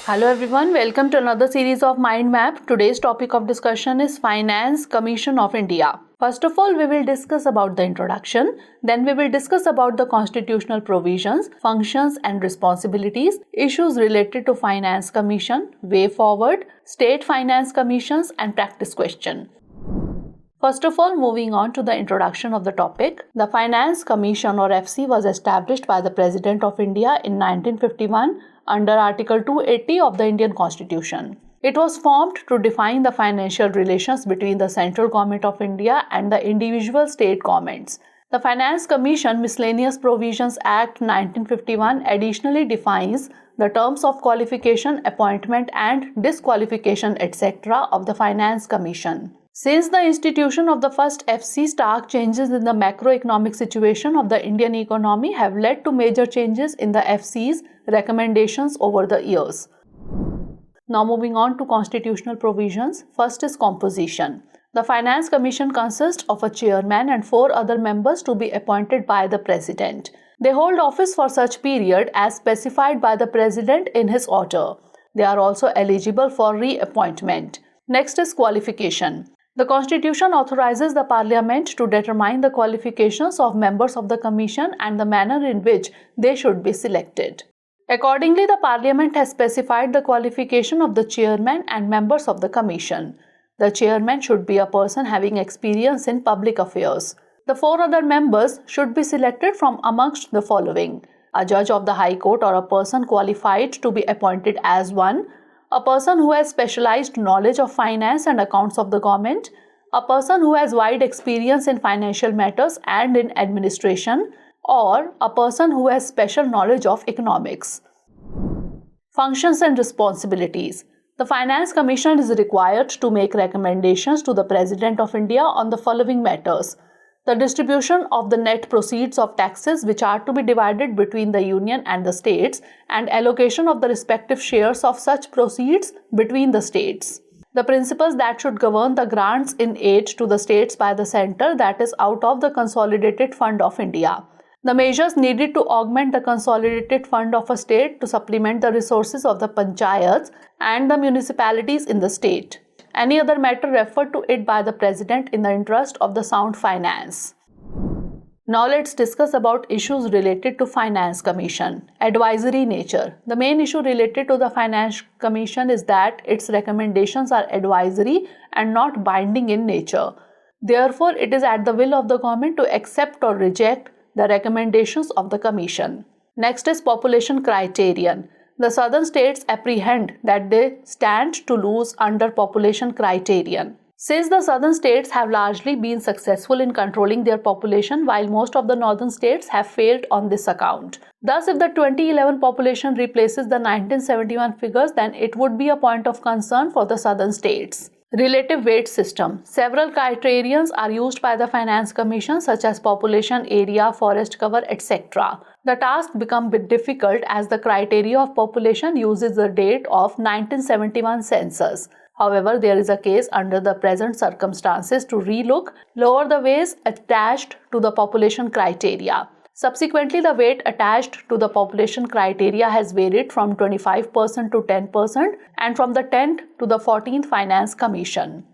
Hello everyone, welcome to another series of Mind Map. Today's topic of discussion is Finance Commission of India. First of all, we will discuss about the introduction, then we will discuss about the constitutional provisions, functions and responsibilities, issues related to Finance Commission, way forward, state finance commissions and practice question. First of all, moving on to the introduction of the topic, the Finance Commission or FC was established by the President of India in 1951 under Article 280 of the Indian Constitution. It was formed to define the financial relations between the central government of India and the individual state governments. The Finance Commission Miscellaneous Provisions Act 1951 additionally defines the terms of qualification, appointment and disqualification etc. of the Finance Commission. Since the institution of the first FC, stark changes in the macroeconomic situation of the Indian economy have led to major changes in the FC's recommendations over the years. Now moving on to constitutional provisions. First is composition. The Finance Commission consists of a chairman and 4 other members to be appointed by the President. They hold office for such period as specified by the President in his order. They are also eligible for reappointment. Next is qualification. The Constitution authorizes the Parliament to determine the qualifications of members of the Commission and the manner in which they should be selected. Accordingly, the Parliament has specified the qualification of the Chairman and members of the Commission. The Chairman should be a person having experience in public affairs. The 4 other members should be selected from amongst the following: a judge of the High Court or a person qualified to be appointed as one, a person who has specialized knowledge of finance and accounts of the government, a person who has wide experience in financial matters and in administration, or a person who has special knowledge of economics. Functions and responsibilities. The Finance Commission is required to make recommendations to the President of India on the following matters: the distribution of the net proceeds of taxes which are to be divided between the Union and the states, and allocation of the respective shares of such proceeds between the states. The principles that should govern the grants in aid to the states by the centre, that is out of the Consolidated Fund of India. The measures needed to augment the consolidated fund of a state to supplement the resources of the panchayats and the municipalities in the state. Any other matter referred to it by the President in the interest of the sound finance. Now let's discuss about issues related to Finance Commission. Advisory nature. The main issue related to the Finance Commission is that its recommendations are advisory and not binding in nature. Therefore, it is at the will of the government to accept or reject the recommendations of the Commission. Next is population criterion. The southern states apprehend that they stand to lose under population criterion. Since the southern states have largely been successful in controlling their population, while most of the northern states have failed on this account. Thus, if the 2011 population replaces the 1971 figures, then it would be a point of concern for the southern states. Relative weight system. Several criterions are used by the Finance Commission such as population, area, forest cover, etc. The task becomes a bit difficult as the criteria of population uses the date of 1971 census. However, there is a case under the present circumstances to lower the weights attached to the population criteria. Subsequently, the weight attached to the population criteria has varied from 25% to 10% and from the 10th to the 14th Finance Commission.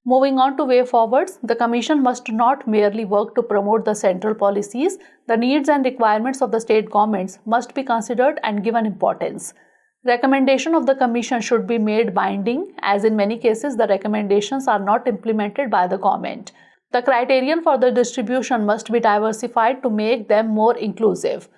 Moving on to way forwards, the Commission must not merely work to promote the central policies. The needs and requirements of the state governments must be considered and given importance. Recommendation of the Commission should be made binding, as in many cases the recommendations are not implemented by the government. The criterion for the distribution must be diversified to make them more inclusive.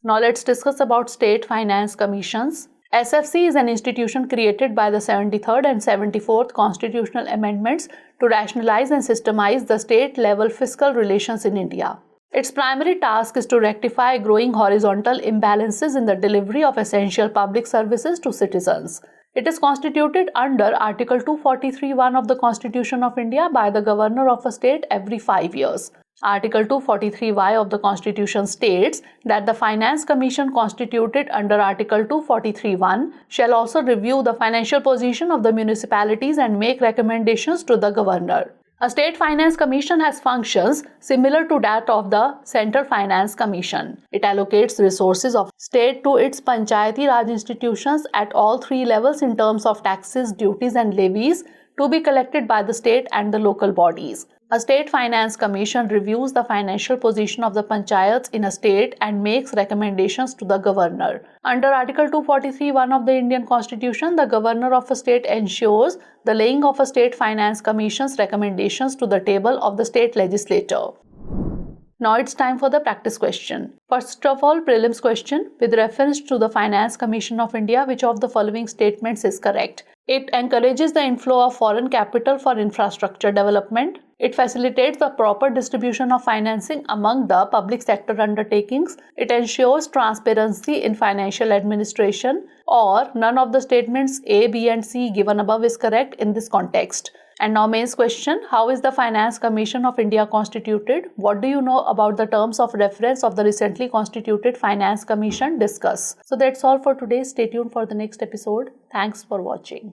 Now let's discuss about state finance commissions. SFC is an institution created by the 73rd and 74th constitutional amendments to rationalize and systemize the state-level fiscal relations in India. Its primary task is to rectify growing horizontal imbalances in the delivery of essential public services to citizens. It is constituted under Article 243(1) of the Constitution of India by the Governor of a state every 5 years. Article 243(y) of the Constitution states that the Finance Commission constituted under Article 243(1) shall also review the financial position of the municipalities and make recommendations to the Governor. A state finance commission has functions similar to that of the Central Finance Commission. It allocates resources of state to its Panchayati Raj institutions at all three levels in terms of taxes, duties and levies to be collected by the state and the local bodies. A state finance commission reviews the financial position of the panchayats in a state and makes recommendations to the governor. Under Article 243(1) of the Indian Constitution, the governor of a state ensures the laying of a state finance commission's recommendations to the table of the state legislature. Now it's time for the practice question. First of all, prelims question with reference to the Finance Commission of India, which of the following statements is correct? It encourages the inflow of foreign capital for infrastructure development. It facilitates the proper distribution of financing among the public sector undertakings. It ensures transparency in financial administration. Or none of the statements A, B and C given above is correct in this context. And now mains question, how is the Finance Commission of India constituted? What do you know about the terms of reference of the recently constituted Finance Commission? Discuss. So that's all for today. Stay tuned for the next episode. Thanks for watching.